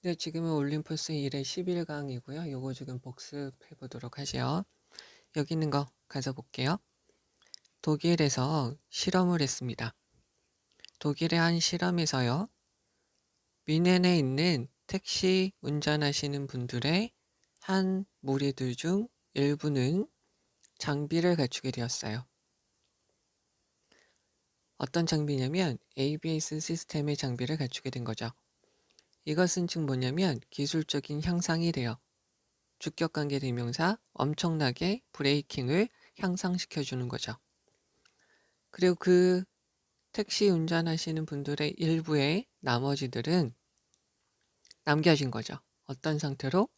네, 지금은 올림푸스 1의 11강이고요. 요거 지금 복습해 보도록 하죠. 여기 있는 거 가서 볼게요. 독일에서 실험을 했습니다. 독일의 한 실험에서요. 뮌헨에 있는 택시 운전하시는 분들의 한 무리들 중 일부는 장비를 갖추게 되었어요. 어떤 장비냐면 ABS 시스템의 장비를 갖추게 된 거죠. 이것은 즉 뭐냐면 기술적인 향상이 돼요. 주격관계 대명사 엄청나게 브레이킹을 향상시켜 주는 거죠. 그리고 그 택시 운전하시는 분들의 일부의 나머지들은 남겨진 거죠. 어떤 상태로?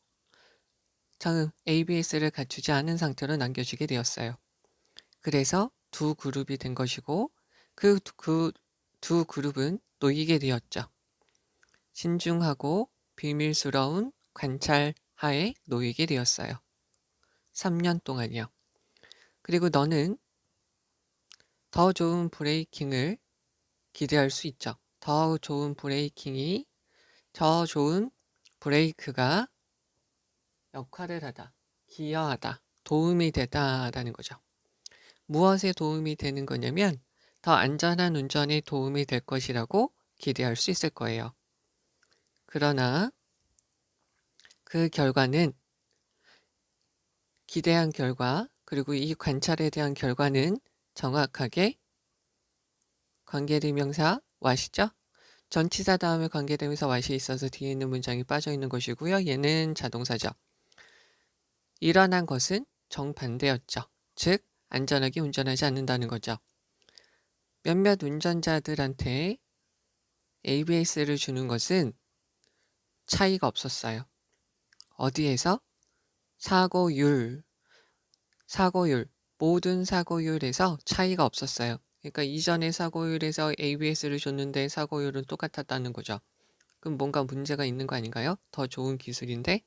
ABS를 갖추지 않은 상태로 남겨지게 되었어요. 그래서 두 그룹이 된 것이고 그 두 그룹은 놓이게 되었죠. 신중하고 비밀스러운 관찰 하에 놓이게 되었어요. 3년 동안이요. 그리고 너는 더 좋은 브레이킹을 기대할 수 있죠. 더 좋은 브레이크가 역할을 하다, 기여하다, 도움이 되다라는 거죠. 무엇에 도움이 되는 거냐면 더 안전한 운전에 도움이 될 것이라고 기대할 수 있을 거예요. 그러나 그 결과는 기대한 결과 그리고 이 관찰에 대한 결과는 정확하게 관계대명사 what이죠? 전치사 다음에 관계대명사 what이 있어서 뒤에 있는 문장이 빠져 있는 것이고요. 얘는 자동사죠. 일어난 것은 정반대였죠. 즉 안전하게 운전하지 않는다는 거죠. 몇몇 운전자들한테 ABS를 주는 것은 차이가 없었어요. 어디에서? 사고율, 모든 사고율에서 차이가 없었어요. 그러니까 이전의 사고율에서 ABS를 줬는데 사고율은 똑같았다는 거죠. 그럼 뭔가 문제가 있는 거 아닌가요? 더 좋은 기술인데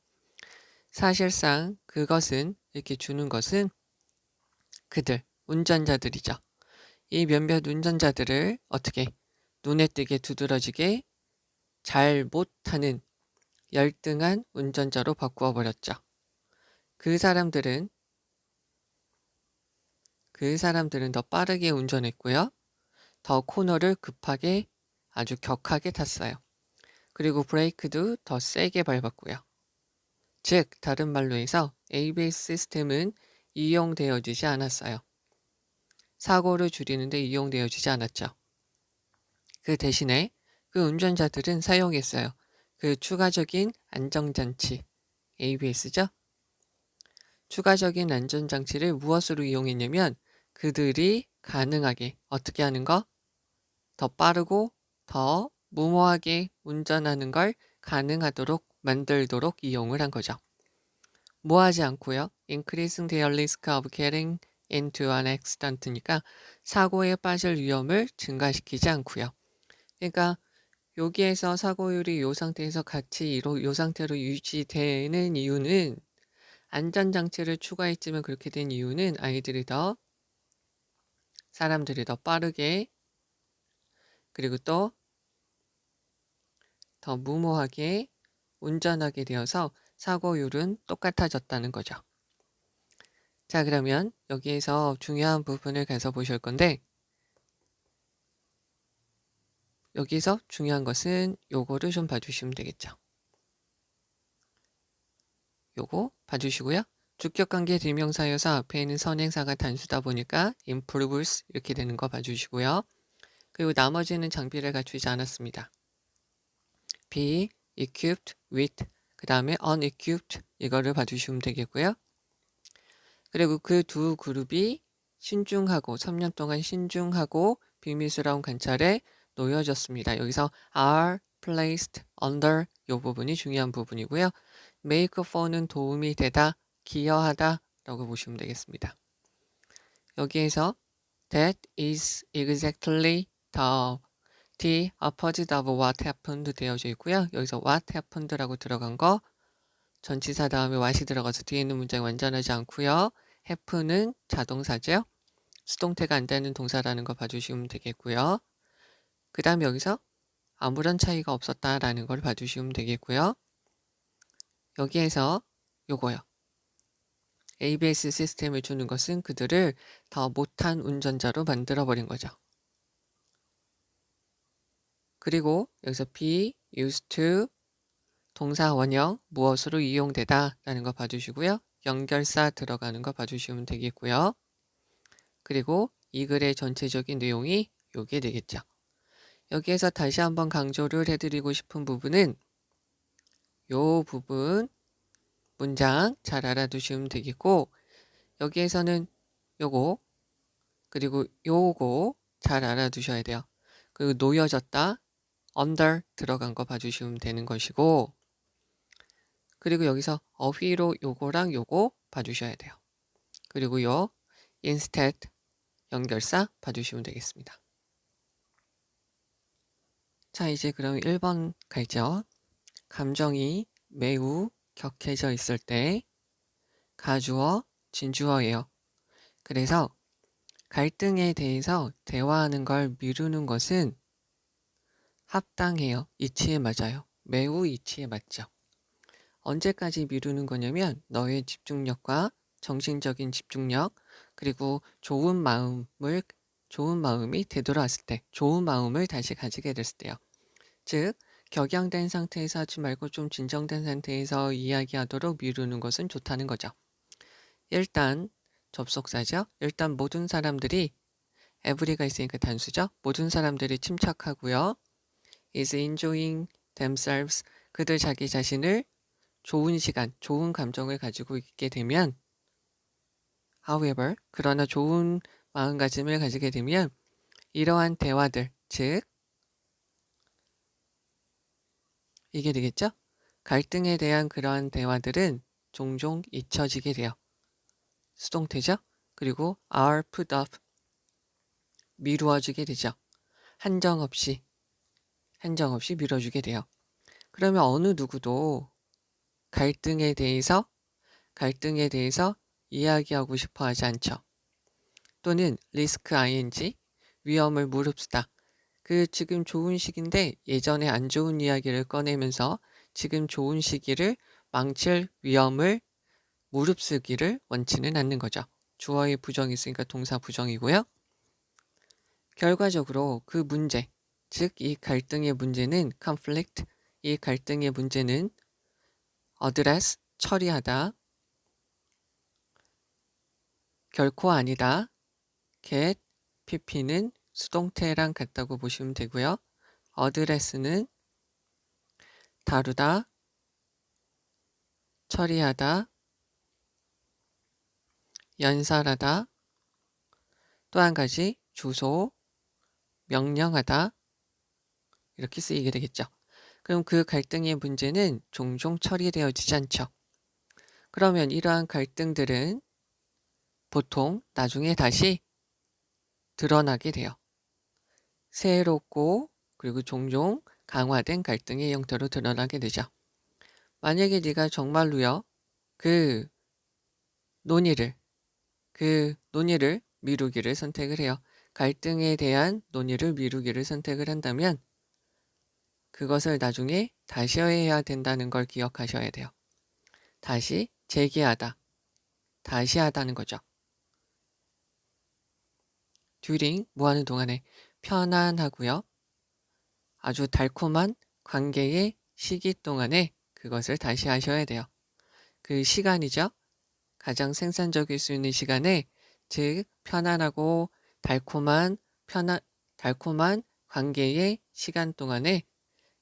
사실상 그것은 이렇게 주는 것은 운전자들이죠. 이 몇몇 운전자들을 어떻게 눈에 띄게 두드러지게 잘 못하는 열등한 운전자로 바꾸어 버렸죠. 그 사람들은 더 빠르게 운전했고요. 더 코너를 급하게 아주 격하게 탔어요. 그리고 브레이크도 더 세게 밟았고요. 즉 다른 말로 해서 ABS 시스템은 이용되어지지 않았어요. 사고를 줄이는데 이용되어지지 않았죠. 그 대신에 그 운전자들은 사용했어요. 그 추가적인 안정장치, ABS죠. 추가적인 안전장치를 무엇으로 이용했냐면 그들이 가능하게 어떻게 하는 거? 더 빠르고 더 무모하게 운전하는 걸 가능하도록 만들도록 이용을 한 거죠. 뭐 하지 않고요. Increasing their risk of getting into an accident니까 사고에 빠질 위험을 증가시키지 않고요. 그러니까 여기에서 사고율이 이 상태에서 이 상태로 유지되는 이유는 안전장치를 추가했지만 그렇게 된 이유는 사람들이 더 빠르게 그리고 또 더 무모하게 운전하게 되어서 사고율은 똑같아졌다는 거죠. 자, 그러면 여기에서 중요한 부분을 가서 보실 건데 여기서 중요한 것은 요거를 좀 봐주시면 되겠죠. 요거 봐주시고요. 주격관계 대명사여서 앞에 있는 선행사가 단수다 보니까 improves 이렇게 되는 거 봐주시고요. 그리고 나머지는 장비를 갖추지 않았습니다. be equipped with 그 다음에 unequipped 이거를 봐주시면 되겠고요. 그리고 그 두 그룹이 3년 동안 신중하고 비밀스러운 관찰에 놓여졌습니다. 여기서 are placed under 이 부분이 중요한 부분이고요. make for는 도움이 되다, 기여하다 라고 보시면 되겠습니다. 여기에서 that is exactly the opposite of what happened 되어져 있고요. 여기서 what happened라고 들어간 거 전치사 다음에 what이 들어가서 뒤에 있는 문장이 완전하지 않고요. happen은 자동사죠. 수동태가 안 되는 동사라는 거 봐주시면 되겠고요. 그 다음에 여기서 아무런 차이가 없었다라는 걸 봐주시면 되겠고요. 여기에서 요거요. ABS 시스템을 주는 것은 그들을 더 못한 운전자로 만들어버린 거죠. 그리고 여기서 be used to 동사 원형 무엇으로 이용되다 라는 거 봐주시고요. 연결사 들어가는 거 봐주시면 되겠고요. 그리고 이 글의 전체적인 내용이 요게 되겠죠. 여기에서 다시 한번 강조를 해드리고 싶은 부분은 요 부분 문장 잘 알아두시면 되겠고, 여기에서는 요거 그리고 요거 잘 알아두셔야 돼요. 그리고 놓여졌다 under 들어간 거 봐주시면 되는 것이고, 그리고 여기서 어휘로 요거랑 요거 봐주셔야 돼요. 그리고 요 instead 연결사 봐주시면 되겠습니다. 자, 이제 그럼 1번 갈죠. 감정이 매우 격해져 있을 때 가주어, 진주어예요. 그래서 갈등에 대해서 대화하는 걸 미루는 것은 합당해요. 이치에 맞아요. 매우 이치에 맞죠. 언제까지 미루는 거냐면 너의 집중력과 정신적인 집중력 그리고 좋은 마음이 되돌아왔을 때, 좋은 마음을 다시 가지게 됐을 때요. 즉 격양된 상태에서 하지 말고 좀 진정된 상태에서 이야기하도록 미루는 것은 좋다는 거죠. 일단 접속사죠. 일단 모든 사람들이 every가 있으니까 단수죠. 모든 사람들이 침착하고요. is enjoying themselves. 그들 자기 자신을 좋은 시간, 좋은 감정을 가지고 있게 되면 however, 그러나 좋은 마음가짐을 가지게 되면 이러한 대화들, 즉 이게 되겠죠? 갈등에 대한 그러한 대화들은 종종 잊혀지게 돼요. 수동태죠? 그리고 are put off, 미루어지게 되죠. 한정없이 미뤄주게 돼요. 그러면 어느 누구도 갈등에 대해서 이야기하고 싶어 하지 않죠. 또는 리스크 ing, 위험을 무릅쓰다. 그 지금 좋은 시기인데 예전에 안 좋은 이야기를 꺼내면서 지금 좋은 시기를 망칠 위험을 무릅쓰기를 원치는 않는 거죠. 주어의 부정이 있으니까 동사 부정이고요. 결과적으로 그 문제, 즉 이 갈등의 문제는 conflict, 이 갈등의 문제는 address, 처리하다, 결코 아니다, get, pp는 수동태랑 같다고 보시면 되고요. address는 다루다, 처리하다, 연설하다, 또 한 가지 주소, 명령하다 이렇게 쓰이게 되겠죠. 그럼 그 갈등의 문제는 종종 처리되어지지 않죠. 그러면 이러한 갈등들은 보통 나중에 다시 드러나게 돼요. 새롭고 그리고 종종 강화된 갈등의 형태로 드러나게 되죠. 만약에 네가 정말로요 그 논의를 미루기를 선택을 해요. 갈등에 대한 논의를 미루기를 선택을 한다면 그것을 나중에 다시 해야 된다는 걸 기억하셔야 돼요. 다시 재개하다, 다시 하다는 거죠. during, 뭐하는 동안에 편안하고요. 아주 달콤한 관계의 시기 동안에 그것을 다시 하셔야 돼요. 그 시간이죠. 가장 생산적일 수 있는 시간에, 즉 편안하고 달콤한 관계의 시간 동안에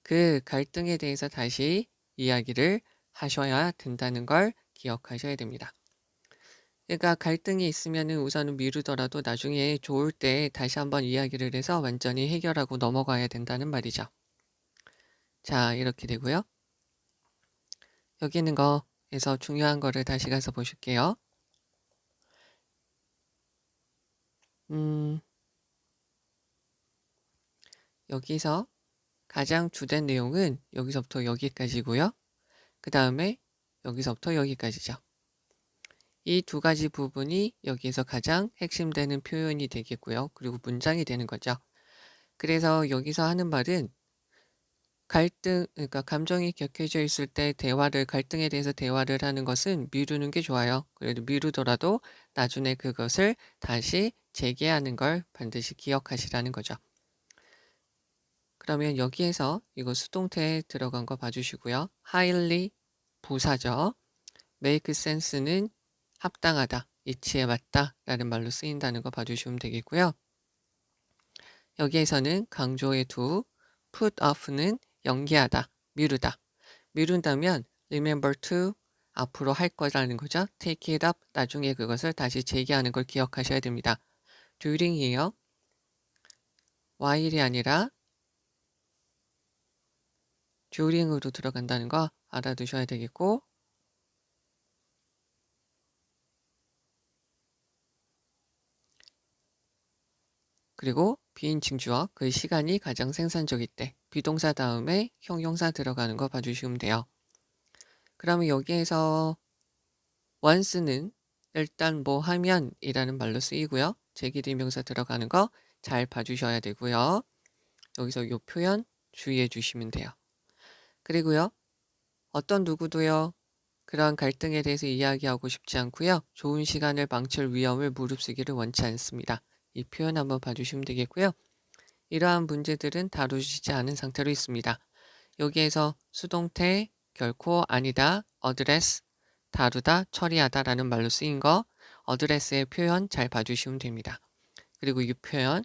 그 갈등에 대해서 다시 이야기를 하셔야 된다는 걸 기억하셔야 됩니다. 그러니까 갈등이 있으면은 우선은 미루더라도 나중에 좋을 때 다시 한번 이야기를 해서 완전히 해결하고 넘어가야 된다는 말이죠. 자, 이렇게 되고요. 여기 있는 거에서 중요한 거를 다시 가서 보실게요. 여기서 가장 주된 내용은 여기서부터 여기까지고요. 그 다음에 여기서부터 여기까지죠. 이 두 가지 부분이 여기에서 가장 핵심되는 표현이 되겠고요. 그리고 문장이 되는 거죠. 그래서 여기서 하는 말은 그러니까 감정이 격해져 있을 때 갈등에 대해서 대화를 하는 것은 미루는 게 좋아요. 그래도 미루더라도 나중에 그것을 다시 재개하는 걸 반드시 기억하시라는 거죠. 그러면 여기에서 이거 수동태에 들어간 거 봐주시고요. highly 부사죠. make sense는 합당하다, 이치에 맞다 라는 말로 쓰인다는 거 봐주시면 되겠고요. 여기에서는 강조의 두, put off는 연기하다, 미루다. 미룬다면 remember to 앞으로 할 거라는 거죠. take it up 나중에 그것을 다시 재개하는 걸 기억하셔야 됩니다. during이에요. while이 아니라 during으로 들어간다는 거 알아두셔야 되겠고, 그리고 비인칭 주어 그 시간이 가장 생산적일 때 비동사 다음에 형용사 들어가는 거 봐주시면 돼요. 그러면 여기에서 once는 일단 뭐 하면 이라는 말로 쓰이고요. 제기대명사 들어가는 거 잘 봐주셔야 되고요. 여기서 이 표현 주의해 주시면 돼요. 그리고요. 어떤 누구도요. 그러한 갈등에 대해서 이야기하고 싶지 않고요. 좋은 시간을 망칠 위험을 무릅쓰기를 원치 않습니다. 이 표현 한번 봐주시면 되겠고요. 이러한 문제들은 다루시지 않은 상태로 있습니다. 여기에서 수동태 결코 아니다, address, 다루다, 처리하다 라는 말로 쓰인 거 address의 표현 잘 봐주시면 됩니다. 그리고 이 표현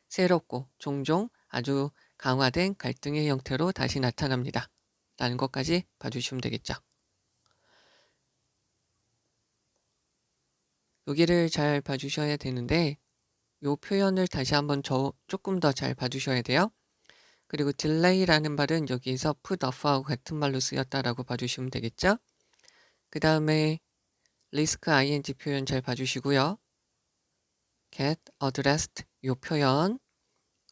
새롭고 종종 아주 강화된 갈등의 형태로 다시 나타납니다. 라는 것까지 봐주시면 되겠죠. 여기를 잘 봐주셔야 되는데 이 표현을 다시 한번 조금 더 잘 봐주셔야 돼요. 그리고 delay라는 말은 여기서 put off하고 같은 말로 쓰였다라고 봐주시면 되겠죠. 그 다음에 risk ing 표현 잘 봐주시고요. get addressed 이 표현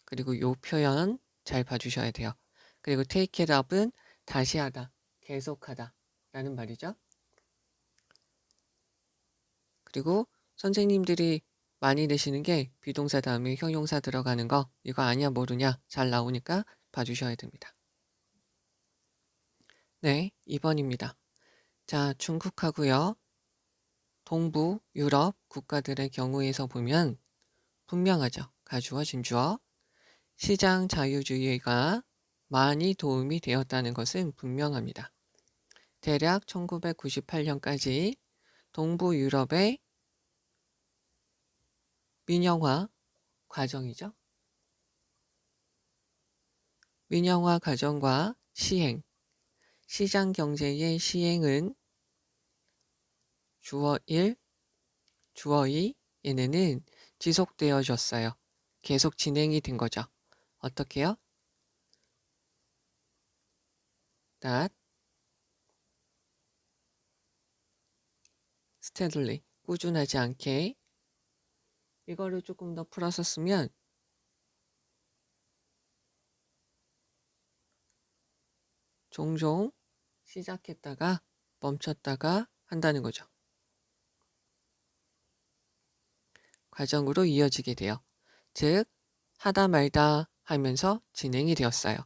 그리고 이 표현 잘 봐주셔야 돼요. 그리고 take it up은 다시 하다, 계속하다 라는 말이죠. 그리고 선생님들이 많이 내시는 게 비동사 다음에 형용사 들어가는 거 이거 아니야 모르냐 잘 나오니까 봐주셔야 됩니다. 네, 2번입니다. 자, 중국하고요. 동부 유럽 국가들의 경우에서 보면 분명하죠. 가주어 진주어. 시장 자유주의가 많이 도움이 되었다는 것은 분명합니다. 대략 1998년까지 동부 유럽의 민영화 과정이죠. 민영화 과정과 시행, 시장 경제의 시행은 주어 1, 주어 2 얘네는 지속되어졌어요. 계속 진행이 된 거죠. 어떻게요? that steadily 꾸준하지 않게 이거를 조금 더 풀어서 쓰면 종종 시작했다가 멈췄다가 한다는 거죠. 과정으로 이어지게 돼요. 즉 하다 말다 하면서 진행이 되었어요.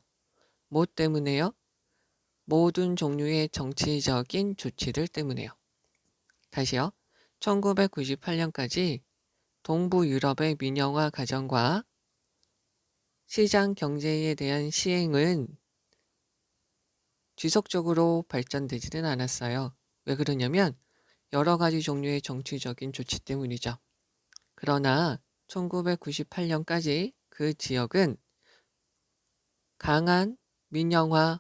뭐 때문에요? 모든 종류의 정치적인 조치들 때문에요. 다시요. 1998년까지 동부 유럽의 민영화 과정과 시장 경제에 대한 시행은 지속적으로 발전되지는 않았어요. 왜 그러냐면 여러 가지 종류의 정치적인 조치 때문이죠. 그러나 1998년까지 그 지역은 강한 민영화,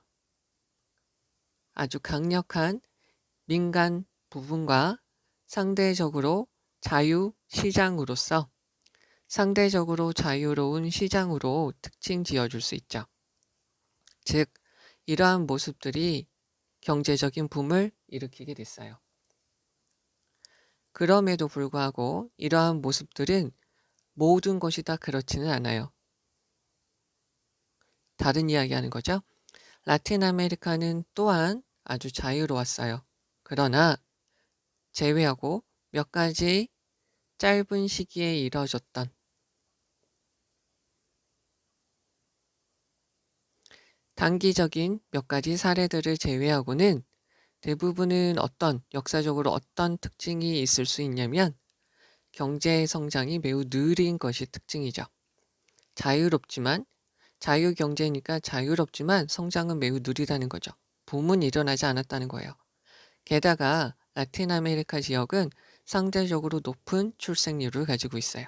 아주 강력한 민간 부분과 상대적으로 자유시장으로서 상대적으로 자유로운 시장으로 특징 지어줄 수 있죠. 즉, 이러한 모습들이 경제적인 붐을 일으키게 됐어요. 그럼에도 불구하고 이러한 모습들은 모든 것이 다 그렇지는 않아요. 다른 이야기 하는 거죠. 라틴 아메리카는 또한 아주 자유로웠어요. 그러나 제외하고 몇 가지 짧은 시기에 이뤄졌던 단기적인 몇 가지 사례들을 제외하고는 대부분은 역사적으로 어떤 특징이 있을 수 있냐면 경제 성장이 매우 느린 것이 특징이죠. 자유롭지만 자유경제니까 자유롭지만 성장은 매우 느리다는 거죠. 붐은 일어나지 않았다는 거예요. 게다가 라틴 아메리카 지역은 상대적으로 높은 출생률을 가지고 있어요.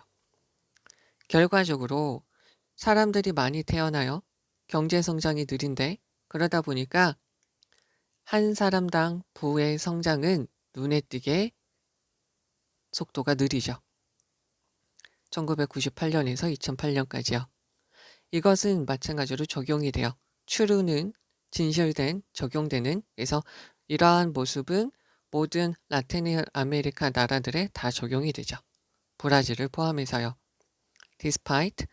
결과적으로 사람들이 많이 태어나요. 경제 성장이 느린데 그러다 보니까 한 사람당 부의 성장은 눈에 띄게 속도가 느리죠. 1998년에서 2008년까지요. 이것은 마찬가지로 적용이 돼요. 추루는 진실된, 적용되는, 그래서 이러한 모습은 모든 라틴 아메리카 나라들에 다 적용이 되죠. 브라질을 포함해서요. Despite,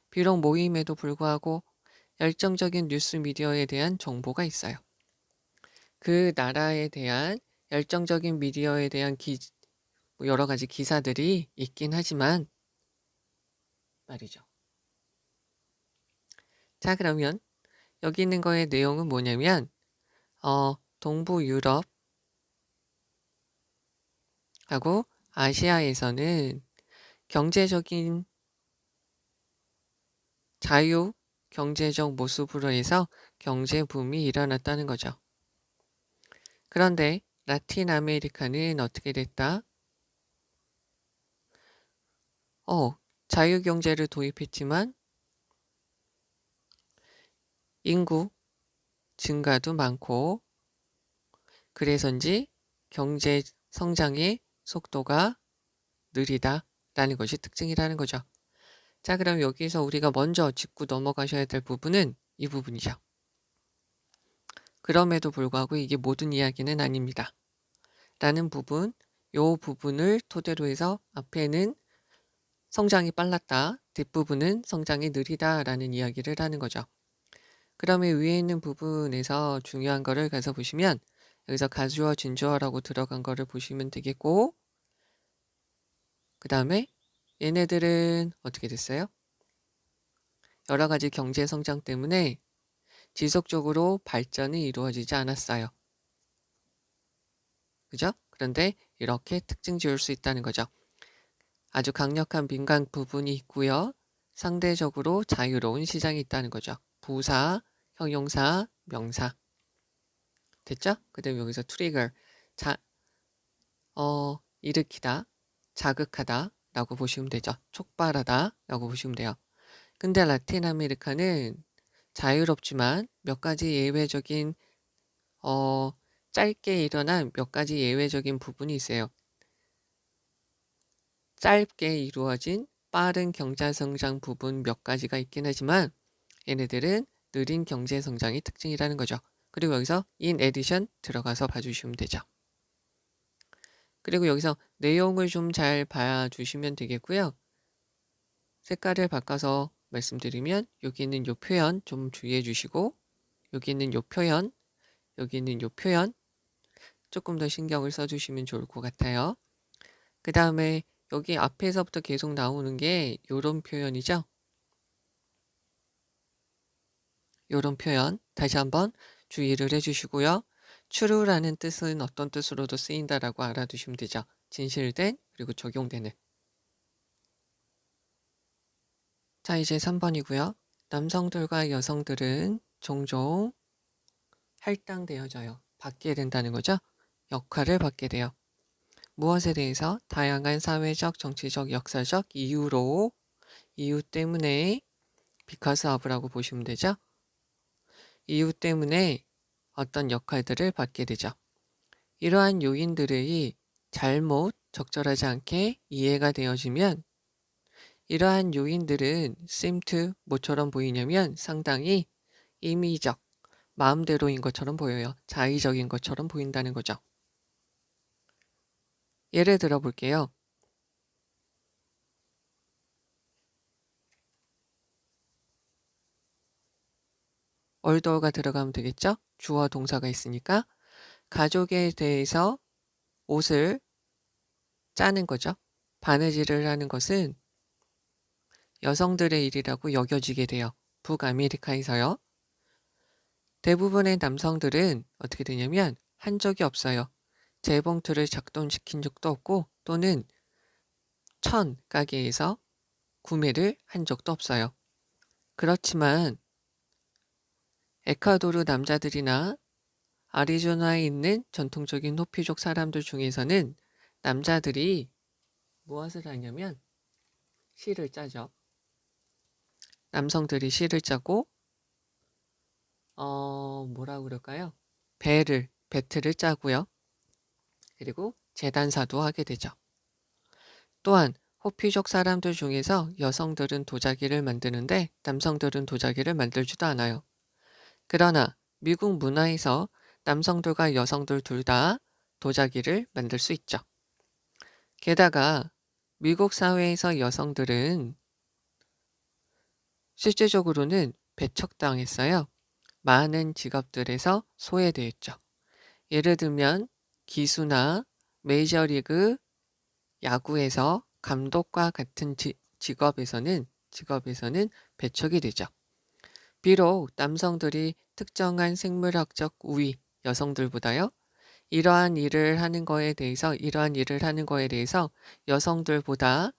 비록 모임에도 불구하고 열정적인 뉴스 미디어에 대한 정보가 있어요. 그 나라에 대한 열정적인 미디어에 대한 여러 가지 기사들이 있긴 하지만 말이죠. 자, 그러면 여기 있는 거의 내용은 뭐냐면 동부 유럽하고 아시아에서는 경제적인 자유 경제적 모습으로 해서 경제 붐이 일어났다는 거죠. 그런데 라틴 아메리카는 어떻게 됐다? 자유 경제를 도입했지만 인구 증가도 많고 그래서인지 경제 성장의 속도가 느리다라는 것이 특징이라는 거죠. 자, 그럼 여기서 우리가 먼저 짚고 넘어가셔야 될 부분은 이 부분이죠. 그럼에도 불구하고 이게 모든 이야기는 아닙니다. 라는 부분, 요 부분을 토대로 해서 앞에는 성장이 빨랐다, 뒷부분은 성장이 느리다라는 이야기를 하는 거죠. 그러면 위에 있는 부분에서 중요한 거를 가서 보시면 여기서 가주어, 진주어라고 들어간 거를 보시면 되겠고 그 다음에 얘네들은 어떻게 됐어요? 여러 가지 경제 성장 때문에 지속적으로 발전이 이루어지지 않았어요. 그죠? 그런데 이렇게 특징 지을 수 있다는 거죠. 아주 강력한 민간 부분이 있고요. 상대적으로 자유로운 시장이 있다는 거죠. 부사, 형용사, 명사. 됐죠? 그 다음에 여기서 트리거, 일으키다, 자극하다 라고 보시면 되죠. 촉발하다 라고 보시면 돼요. 근데 라틴 아메리카는 자유롭지만 몇 가지 예외적인 짧게 일어난 몇 가지 예외적인 부분이 있어요. 짧게 이루어진 빠른 경제성장 부분 몇 가지가 있긴 하지만 얘네들은 느린 경제성장이 특징이라는 거죠. 그리고 여기서 in addition 들어가서 봐주시면 되죠. 그리고 여기서 내용을 좀 잘 봐주시면 되겠고요. 색깔을 바꿔서 말씀드리면 여기 있는 요 표현 좀 주의해 주시고 여기 있는 요 표현, 여기 있는 요 표현 조금 더 신경을 써주시면 좋을 것 같아요. 그 다음에 여기 앞에서부터 계속 나오는 게 요런 표현이죠. 요런 표현 다시 한번 주의를 해주시고요. true라는 뜻은 어떤 뜻으로도 쓰인다라고 알아두시면 되죠. 진실된 그리고 적용되는. 자, 이제 3번이고요. 남성들과 여성들은 종종 할당되어져요. 받게 된다는 거죠. 역할을 받게 돼요. 무엇에 대해서? 다양한 사회적, 정치적, 역사적 이유 때문에 because of라고 보시면 되죠. 이유 때문에 어떤 역할들을 받게 되죠. 이러한 요인들이 잘못 적절하지 않게 이해가 되어지면 이러한 요인들은 seem to 뭐처럼 보이냐면 상당히 임의적, 마음대로인 것처럼 보여요. 자의적인 것처럼 보인다는 거죠. 예를 들어 볼게요. 얼더가 들어가면 되겠죠? 주어 동사가 있으니까 가족에 대해서 옷을 짜는 거죠. 바느질을 하는 것은 여성들의 일이라고 여겨지게 돼요. 북아메리카에서요. 대부분의 남성들은 어떻게 되냐면 한 적이 없어요. 재봉틀을 작동시킨 적도 없고 또는 천 가게에서 구매를 한 적도 없어요. 그렇지만 에콰도르 남자들이나 아리조나에 있는 전통적인 호피족 사람들 중에서는 남자들이 무엇을 하냐면 실을 짜죠. 남성들이 실을 짜고 뭐라고 그럴까요? 배틀을 짜고요. 그리고 재단사도 하게 되죠. 또한 호피족 사람들 중에서 여성들은 도자기를 만드는데 남성들은 도자기를 만들지도 않아요. 그러나 미국 문화에서 남성들과 여성들 둘 다 도자기를 만들 수 있죠. 게다가 미국 사회에서 여성들은 실제적으로는 배척당했어요. 많은 직업들에서 소외되었죠. 예를 들면 기수나 메이저리그 야구에서 감독과 같은 직업에서는 배척이 되죠. 비록 남성들이 특정한 생물학적 우위 여성들보다요. 이러한 일을 하는 거에 대해서 여성들보다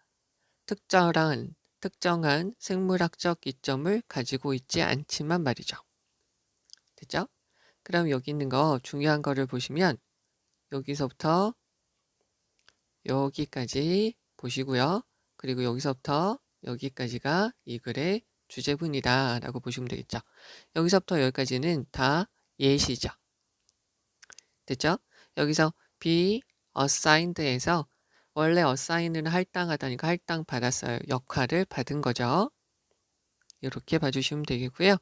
특정한 생물학적 이점을 가지고 있지 않지만 말이죠. 됐죠? 그럼 여기 있는 거 중요한 거를 보시면 여기서부터 여기까지 보시고요. 그리고 여기서부터 여기까지가 이 글의 주제문이다 라고 보시면 되겠죠. 여기서부터 여기까지는 다 예시죠. 됐죠? 여기서 be assigned에서 원래 assign은 할당하다니까 할당 받았어요. 역할을 받은 거죠. 이렇게 봐주시면 되겠고요.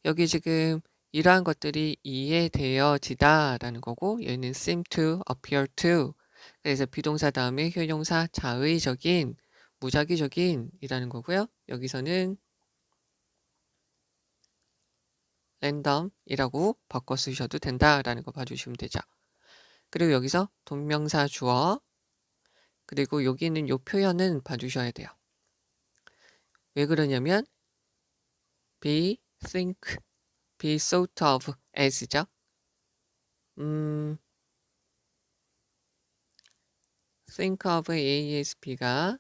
여기 지금 이러한 것들이 이해되어지다 라는 거고 얘는 seem to, appear to 그래서 비동사 다음에 효용사 자의적인, 무작위적인 이라는 거고요. 여기서는 random이라고 바꿔 쓰셔도 된다라는 거 봐주시면 되죠. 그리고 여기서 동명사 주어 그리고 여기 있는 요 표현은 봐주셔야 돼요. 왜 그러냐면 be, think, be thought of as죠. think of asp가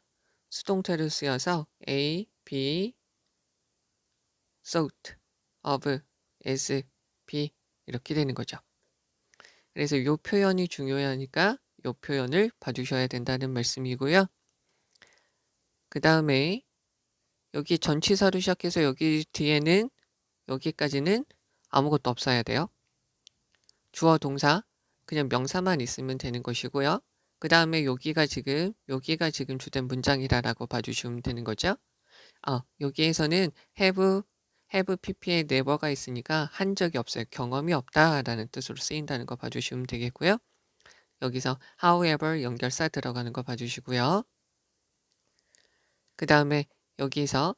수동태로 쓰여서 a, b, thought of as, b 이렇게 되는 거죠. 그래서 요 표현이 중요하니까 요 표현을 봐주셔야 된다는 말씀이고요. 그 다음에 여기 전치사로 시작해서 여기 뒤에는 여기까지는 아무것도 없어야 돼요. 주어 동사 그냥 명사만 있으면 되는 것이고요. 그 다음에 여기가 지금 주된 문장이라고 봐주시면 되는 거죠. 여기에서는 have pp에 never가 있으니까 한 적이 없어요. 경험이 없다라는 뜻으로 쓰인다는 거 봐주시면 되겠고요. 여기서 however 연결사 들어가는 거 봐주시고요. 그 다음에 여기서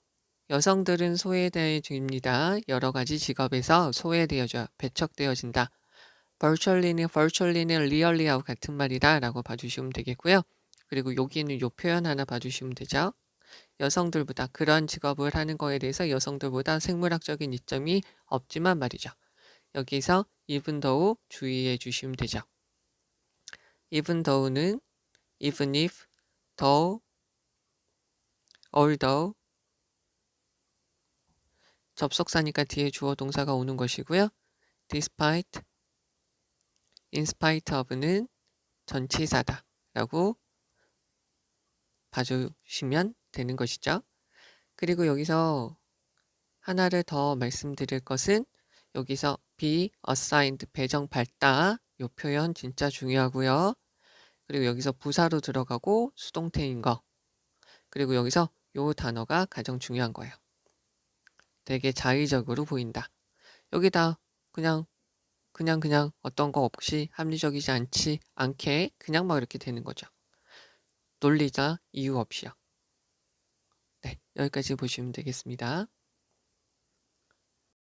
여성들은 소외되어집니다. 여러 가지 직업에서 소외되어져 배척되어진다. virtually는 really하고 같은 말이다 라고 봐주시면 되겠고요. 그리고 여기는 요 표현 하나 봐주시면 되죠. 여성들보다 그런 직업을 하는 거에 대해서 여성들보다 생물학적인 이점이 없지만 말이죠. 여기서 even though 주의해 주시면 되죠. even though는 even if, though, although 접속사니까 뒤에 주어 동사가 오는 것이고요. despite, in spite of는 전치사다 라고 봐주시면 되는 것이죠. 그리고 여기서 하나를 더 말씀드릴 것은 여기서 be assigned 배정 받다 요 표현 진짜 중요하고요. 그리고 여기서 부사로 들어가고 수동태인 거 그리고 여기서 요 단어가 가장 중요한 거예요. 되게 자의적으로 보인다. 여기다 그냥 어떤 거 없이 합리적이지 않게 그냥 막 이렇게 되는 거죠. 논리자 이유 없이요. 네, 여기까지 보시면 되겠습니다.